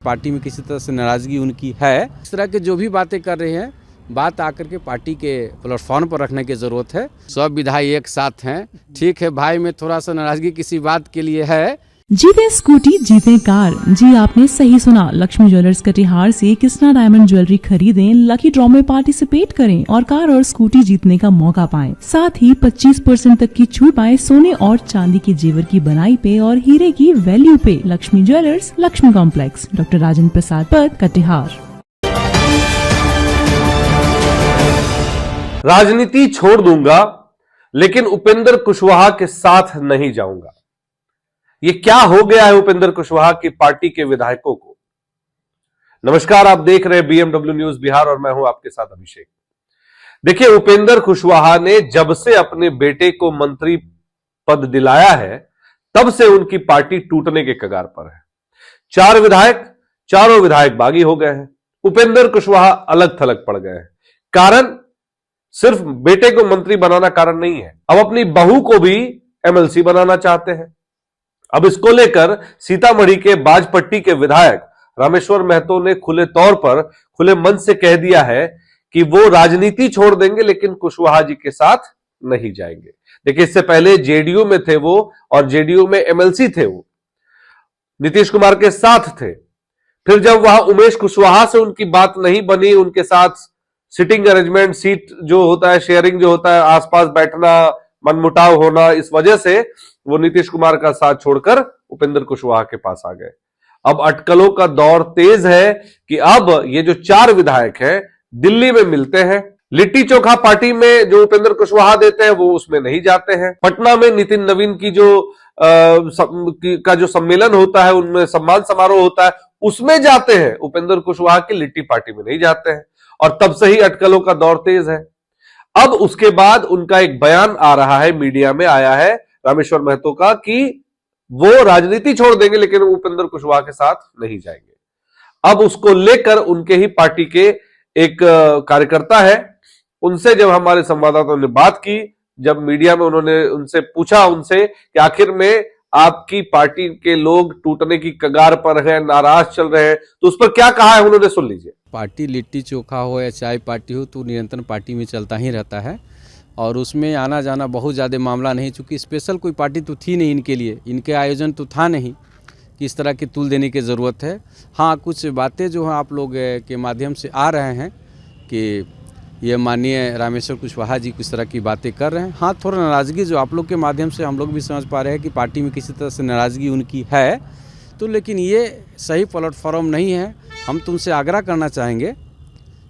Party में किसी तरह से नाराज़गी उनकी है। इस तरह के जो भी बातें कर रहे हैं, बात आकर के पार्टी के प्लेटफॉर्म पर रखने की ज़रूरत है। सब विधायक एक साथ हैं। ठीक है भाई, में थोड़ा सा नाराज़गी किसी बात के लिए है। जीते स्कूटी जीते कार। जी आपने सही सुना। लक्ष्मी ज्वेलर्स कटिहार से कृष्णा डायमंड ज्वेलरी खरीदें, लकी ड्रॉ में पार्टिसिपेट करें और कार और स्कूटी जीतने का मौका पाएं। साथ ही 25% तक की छूट पाएं सोने और चांदी के जेवर की बनाई पे और हीरे की वैल्यू पे। Lakshmi jewellers, Lakshmi complex, doctor Rajendra Prasad Path, Katihar. राजनीति छोड़ दूंगा लेकिन उपेंद्र कुशवाहा के साथ नहीं जाऊंगा। ये क्या हो गया है उपेंद्र कुशवाहा की पार्टी के विधायकों को। नमस्कार, आप देख रहे हैं बीएमडब्ल्यू न्यूज बिहार और मैं हूं आपके साथ अभिषेक। देखिए, उपेंद्र कुशवाहा ने जब से अपने बेटे को मंत्री पद दिलाया है, तब से उनकी पार्टी टूटने के कगार पर है। चारों विधायक बागी हो गए हैं। उपेंद्र कुशवाहा अलग थलग पड़ गए हैं। कारण सिर्फ बेटे को मंत्री बनाना कारण नहीं है, अब अपनी बहू को भी एमएलसी बनाना चाहते हैं। अब इसको लेकर सीतामढ़ी के बाजपट्टी के विधायक रामेश्वर महतो ने खुले तौर पर, खुले मन से कह दिया है कि वो राजनीति छोड़ देंगे लेकिन कुशवाहा जी के साथ नहीं जाएंगे। देखिए, इससे पहले जेडीयू में थे वो और जेडीयू में एमएलसी थे वो, नीतीश कुमार के साथ थे। फिर जब वहां उमेश कुशवाहा से उनकी बात नहीं बनी, उनके साथ सिटिंग अरेंजमेंट, सीट जो होता है, शेयरिंग जो होता है, आसपास बैठना, मनमुटाव होना, इस वजह से वो नीतीश कुमार का साथ छोड़कर उपेंद्र कुशवाहा के पास आ गए। अब अटकलों का दौर तेज है कि अब ये जो 4 विधायक हैं दिल्ली में मिलते हैं। लिट्टी चोखा पार्टी में जो उपेंद्र कुशवाहा देते हैं वो उसमें नहीं जाते हैं। पटना में नितिन नवीन की जो सम्मेलन होता है, उनमें सम्मान समारोह होता है, उसमें जाते हैं। उपेंद्र कुशवाहा की लिट्टी पार्टी में नहीं जाते हैं और तब से ही अटकलों का दौर तेज है। अब उसके बाद उनका एक बयान आ रहा है, मीडिया में आया है रामेश्वर महतो का, कि वो राजनीति छोड़ देंगे लेकिन उपेंद्र कुशवाहा के साथ नहीं जाएंगे। अब उसको लेकर उनके ही पार्टी के एक कार्यकर्ता है, उनसे जब हमारे संवाददाताओं ने बात की, जब मीडिया में उन्होंने उनसे पूछा उनसे कि आखिर में आपकी पार्टी के लोग टूटने की कगार पर हैं, नाराज चल रहे हैं, तो उस पर क्या कहा है उन्होंने, सुन लीजिए। पार्टी लिट्टी चोखा हो या चाय पार्टी हो तो निरंतर पार्टी में चलता ही रहता है और उसमें आना जाना बहुत ज़्यादा मामला नहीं, चूँकि स्पेशल कोई पार्टी तो थी नहीं इनके लिए, इनके आयोजन तो था नहीं कि इस तरह की तुल देने की ज़रूरत है। हाँ, कुछ बातें जो हैं आप लोग के माध्यम से आ रहे हैं कि ये माननीय रामेश्वर कुशवाहा जी किस तरह की बातें कर रहे हैं। हाँ, थोड़ा नाराज़गी जो आप लोग के माध्यम से हम लोग भी समझ पा रहे हैं कि पार्टी में किसी तरह से नाराज़गी उनकी है, तो लेकिन ये सही प्लेटफॉर्म नहीं है। हम तुमसे आग्रह करना चाहेंगे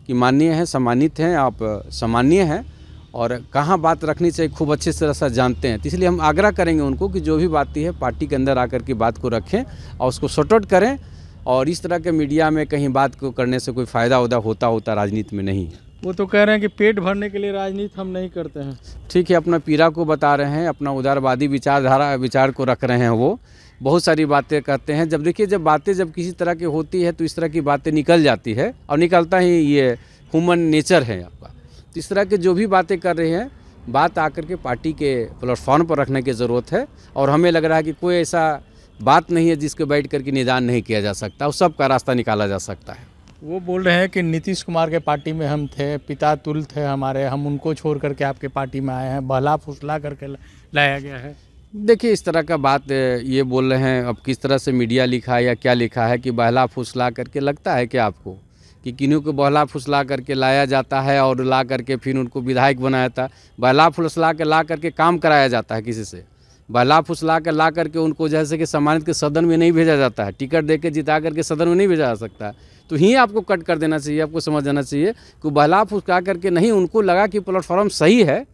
कि माननीय हैं, सम्मानित हैं, आप सम्मानीय हैं और कहाँ बात रखनी चाहिए खूब अच्छे तरह से जानते हैं, तो इसलिए हम आग्रह करेंगे उनको कि जो भी बातें है पार्टी के अंदर आकर के बात को रखें और उसको सॉर्ट आउट करें और इस तरह के मीडिया में कहीं बात को करने से कोई फ़ायदा होता राजनीति में नहीं है। वो तो कह रहे हैं कि पेट भरने के लिए राजनीति हम नहीं करते हैं। ठीक है, अपना पीड़ा को बता रहे हैं, अपना उदारवादी विचार को रख रहे हैं। वो बहुत सारी बातें कहते हैं। जब देखिए, जब बातें जब किसी तरह की होती है तो इस तरह की बातें निकल जाती है और निकलता ही ये ह्यूमन नेचर है आपका। तो इस तरह के जो भी बातें कर रहे हैं, बात आकर के पार्टी के प्लेटफॉर्म पर रखने की ज़रूरत है और हमें लग रहा है कि कोई ऐसा बात नहीं है जिसको बैठ कर के निदान नहीं किया जा सकता और सबका रास्ता निकाला जा सकता है। वो बोल रहे हैं कि नीतीश कुमार के पार्टी में हम थे, पिता तुल्य थे हमारे, हम उनको छोड़ करके आपके पार्टी में आए हैं, बहला फुसला करके लाया गया है। देखिए, इस तरह का बात ये बोल रहे हैं। अब किस तरह से मीडिया लिखा है या क्या लिखा है कि बहला फुसला करके, लगता है क्या आपको कि किन्हीं को बहला फुसला करके लाया जाता है और ला करके फिर उनको विधायक बनाया था? बहला फुसला के ला करके काम कराया जाता है किसी से? बहला फुसला के ला करके उनको जैसे कि सम्मानित के सदन में नहीं भेजा जाता है, टिकट दे के जिता करके सदन में नहीं भेजा जा सकता। तो ही आपको कट कर देना चाहिए, आपको समझ जाना चाहिए कि बहला फुसला करके नहीं, उनको लगा कि प्लेटफॉर्म सही है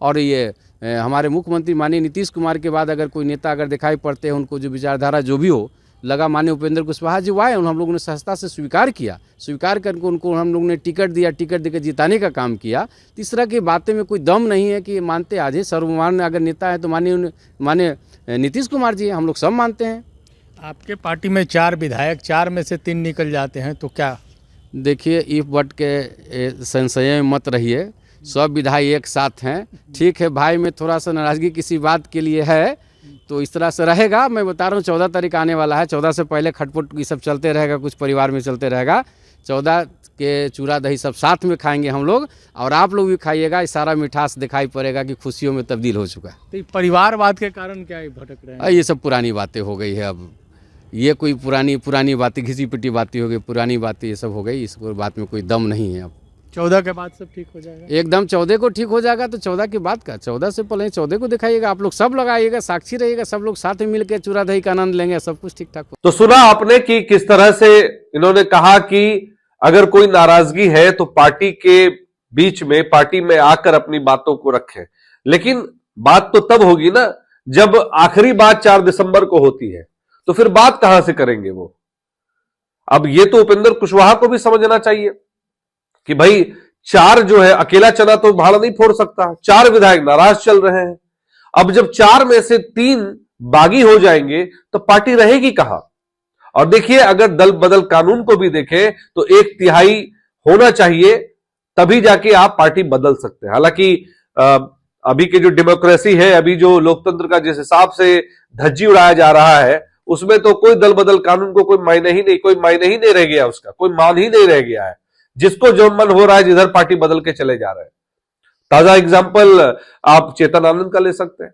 और ये हमारे मुख्यमंत्री माननीय नीतीश कुमार के बाद अगर कोई नेता अगर दिखाई पड़ते हैं, उनको जो विचारधारा जो भी हो, लगा माननीय उपेंद्र कुशवाहा जी आए, हम लोगों ने सहजता से स्वीकार किया, स्वीकार करके उनको हम लोगों ने टिकट दिया, टिकट देकर जिताने का काम किया। तो इस तरह की बातें में कोई दम नहीं है कि मानते आज ही सर्वमान्य अगर नेता है तो माननीय नीतीश कुमार जी, हम लोग सब मानते हैं। आपके पार्टी में 4 विधायक, 4 में से 3 निकल जाते हैं तो क्या? देखिए, इफ बट के संशय में मत रहिए, सब विधायक एक साथ हैं। ठीक है भाई, में थोड़ा सा नाराज़गी किसी बात के लिए है, तो इस तरह से रहेगा। मैं बता रहा हूँ 14 तारीख आने वाला है, 14 से पहले खटपट ये सब चलते रहेगा, कुछ परिवार में चलते रहेगा। 14 के चूड़ा दही सब साथ में खाएंगे हम लोग, और आप लोग भी खाइएगा। इस सारा मिठास दिखाई पड़ेगा कि खुशियों में तब्दील हो चुका है। तो ये परिवारवाद के कारण क्या ये भटक रहे हैं? ये सब पुरानी बातें हो गई है। अब ये कोई पुरानी बातें, घिसी पिटी बातें हो गई, पुरानी बातें ये सब हो गई। इस बात में कोई दम नहीं है अब। 14 के बाद सब ठीक हो जाएगा एकदम 14 को ठीक हो जाएगा। तो 14 की बात का, 14 से पहले 14 को दिखाइएगा। आप लोग सब लगाइएगा, साक्षी रहिएगा, सब लोग साथ में मिलकर चूड़ा दही का आनंद लेंगे, सब कुछ ठीक ठाक हो। तो सुना आपने कि किस तरह से इन्होंने कहा कि अगर कोई नाराजगी है तो पार्टी के बीच में, पार्टी में आकर अपनी बातों को रखें। लेकिन बात तो तब होगी ना जब आखिरी बात 4 दिसंबर को होती है, तो फिर बात कहां से करेंगे वो। अब ये तो उपेंद्र कुशवाहा को भी समझना चाहिए कि भाई 4 जो है, अकेला चना तो भाड़ा नहीं फोड़ सकता। 4 विधायक नाराज चल रहे हैं। अब जब 4 में से 3 बागी हो जाएंगे तो पार्टी रहेगी कहां। और देखिए, अगर दल बदल कानून को भी देखें तो 1/3 होना चाहिए, तभी जाके आप पार्टी बदल सकते हैं। हालांकि अभी की जो डेमोक्रेसी है, अभी जो लोकतंत्र का जिस हिसाब से धज्जी उड़ाया जा रहा है, उसमें तो कोई दल बदल कानून को कोई मायने ही नहीं रह गया, उसका कोई मान ही नहीं रह गया है। जिसको जो मन हो रहा है, जिधर पार्टी बदल के चले जा रहे हैं। ताजा एग्जांपल आप चेतन आनंद का ले सकते हैं।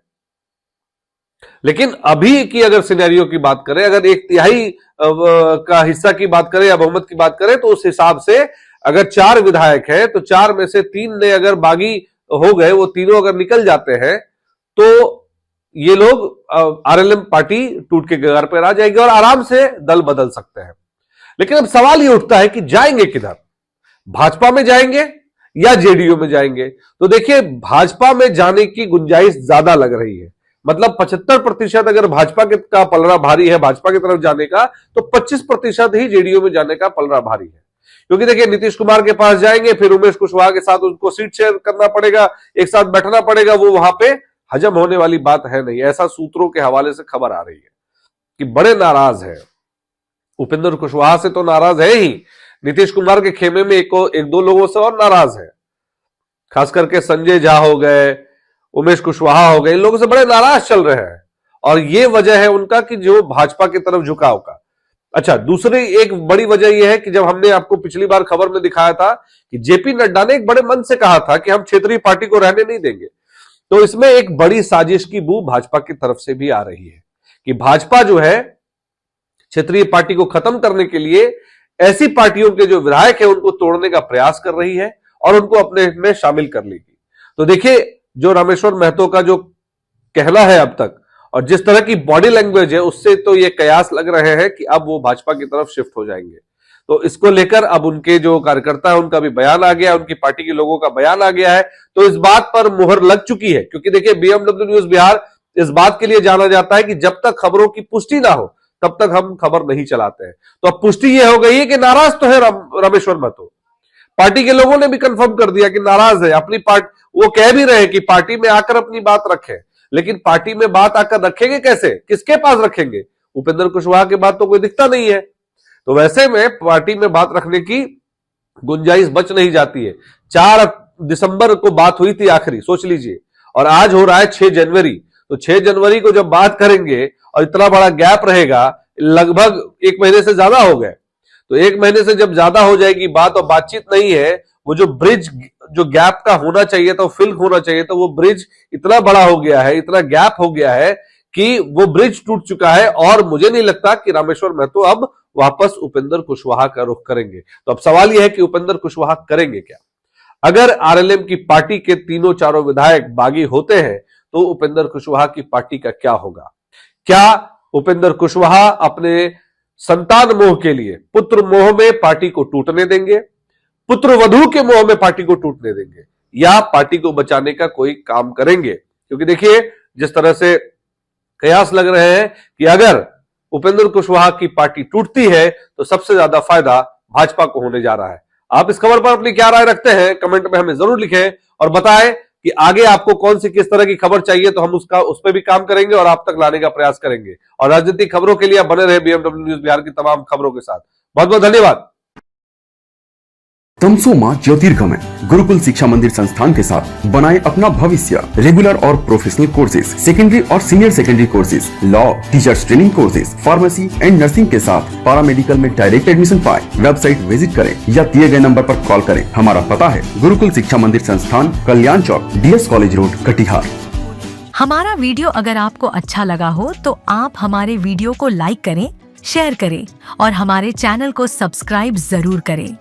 लेकिन अभी की अगर सिनेरियो की बात करें, अगर 1/3 का हिस्सा की बात करें या बहुमत की बात करें, तो उस हिसाब से अगर 4 विधायक हैं तो 4 में से 3 ने अगर बागी हो गए, वो तीनों अगर निकल जाते हैं, तो ये लोग आरएलएम पार्टी टूट के कगार पर आ जाएगी और आराम से दल बदल सकते हैं। लेकिन अब सवाल ये उठता है कि जाएंगे किधर, भाजपा में जाएंगे या जेडीयू में जाएंगे। तो देखिए, भाजपा में जाने की गुंजाइश ज्यादा लग रही है। मतलब 75% अगर भाजपा का पलड़ा भारी है भाजपा की तरफ जाने का, तो 25% ही जेडीयू में जाने का पलड़ा भारी है। क्योंकि देखिए, नीतीश कुमार के पास जाएंगे, फिर उमेश कुशवाहा के साथ उनको सीट शेयर करना पड़ेगा, एक साथ बैठना पड़ेगा, वो वहां पे हजम होने वाली बात है नहीं। ऐसा सूत्रों के हवाले से खबर आ रही है कि बड़े नाराज है। उपेंद्र कुशवाहा से तो नाराज है ही, नीतीश कुमार के खेमे में एक दो लोगों से और नाराज है। खास करके संजय झा हो गए, उमेश कुशवाहा हो गए, इन लोगों से बड़े नाराज चल रहे हैं। और ये वजह है उनका कि जो भाजपा की तरफ झुकाव का। अच्छा, दूसरी एक बड़ी वजह यह है कि जब हमने आपको पिछली बार खबर में दिखाया था कि जेपी नड्डा ने एक बड़े मन से कहा था कि हम क्षेत्रीय पार्टी को रहने नहीं देंगे, तो इसमें एक बड़ी साजिश की बू भाजपा की तरफ से भी आ रही है कि भाजपा जो है क्षेत्रीय पार्टी को खत्म करने के लिए ऐसी पार्टियों के जो विधायक है उनको तोड़ने का प्रयास कर रही है और उनको अपने में शामिल कर लेगी। तो देखिए, जो रामेश्वर महतो का जो कहना है अब तक और जिस तरह की बॉडी लैंग्वेज है, उससे तो ये कयास लग रहे हैं कि अब वो भाजपा की तरफ शिफ्ट हो जाएंगे। तो इसको लेकर अब उनके जो कार्यकर्ता है उनका भी बयान आ गया, उनकी पार्टी के लोगों का बयान आ गया है। तो इस बात पर मुहर लग चुकी है, क्योंकि देखिए, बीएमडब्ल्यू न्यूज बिहार इस बात के लिए जाना जाता है कि जब तक खबरों की पुष्टि ना हो तब तक हम खबर नहीं चलाते हैं। तो अब पुष्टि यह हो गई है कि नाराज तो है रामेश्वर महतो। पार्टी के लोगों ने भी कंफर्म कर दिया कि नाराज है अपनी पार्टी। वो कह भी रहे कि पार्टी में आकर अपनी बात रखें, लेकिन पार्टी में बात आकर रखेंगे कैसे, किसके पास रखेंगे? उपेंद्र कुशवाहा के बात तो कोई दिखता नहीं है। तो वैसे में पार्टी में बात रखने की गुंजाइश बच नहीं जाती है। 4 दिसंबर को बात हुई थी आखिरी, सोच लीजिए, और आज हो रहा है 6 जनवरी। तो 6 जनवरी को जब बात करेंगे और इतना बड़ा गैप रहेगा, लगभग 1 महीने से ज्यादा हो गए, तो 1 महीने से जब ज्यादा हो जाएगी बात और बातचीत नहीं है, वो जो ब्रिज, जो गैप का होना चाहिए था, फिल होना चाहिए था, वो ब्रिज इतना बड़ा हो गया है, इतना गैप हो गया है कि वो ब्रिज टूट चुका है। और मुझे नहीं लगता कि रामेश्वर महतो अब वापस उपेंद्र कुशवाहा का रुख करेंगे। तो अब सवाल यह है कि उपेंद्र कुशवाहा करेंगे क्या? अगर आरएलएम की पार्टी के तीनों चारों विधायक बागी होते हैं तो उपेंद्र कुशवाहा की पार्टी का क्या होगा? क्या उपेंद्र कुशवाहा अपने संतान मोह के लिए, पुत्र मोह में पार्टी को टूटने देंगे, पुत्र वधू के मोह में पार्टी को टूटने देंगे, या पार्टी को बचाने का कोई काम करेंगे? क्योंकि देखिए, जिस तरह से कयास लग रहे हैं कि अगर उपेंद्र कुशवाहा की पार्टी टूटती है तो सबसे ज्यादा फायदा भाजपा को होने जा रहा है। आप इस खबर पर अपनी क्या राय रखते हैं, कमेंट में हमें जरूर लिखें और बताएं कि आगे आपको कौन सी किस तरह की खबर चाहिए, तो हम उस पर भी काम करेंगे और आप तक लाने का प्रयास करेंगे। और राजनीतिक खबरों के लिए आप बने रहे बीएमडब्ल्यू न्यूज बिहार की तमाम खबरों के साथ। बहुत बहुत धन्यवाद। तमसोमा ज्योतिर्गमय गुरुकुल शिक्षा मंदिर संस्थान के साथ बनाए अपना भविष्य। रेगुलर और प्रोफेशनल कोर्सेज, सेकेंडरी और senior secondary courses, law, teachers training courses, pharmacy and nursing के साथ पैरामेडिकल में डायरेक्ट एडमिशन पाए। वेबसाइट विजिट करें या दिए गए नंबर पर कॉल करें। हमारा पता है गुरुकुल शिक्षा मंदिर संस्थान, कल्याण चौक, DS कॉलेज रोड, कटिहार। हमारा वीडियो अगर आपको अच्छा लगा हो तो आप हमारे वीडियो को लाइक करें, शेयर करें और हमारे चैनल को सब्सक्राइब जरूर करें।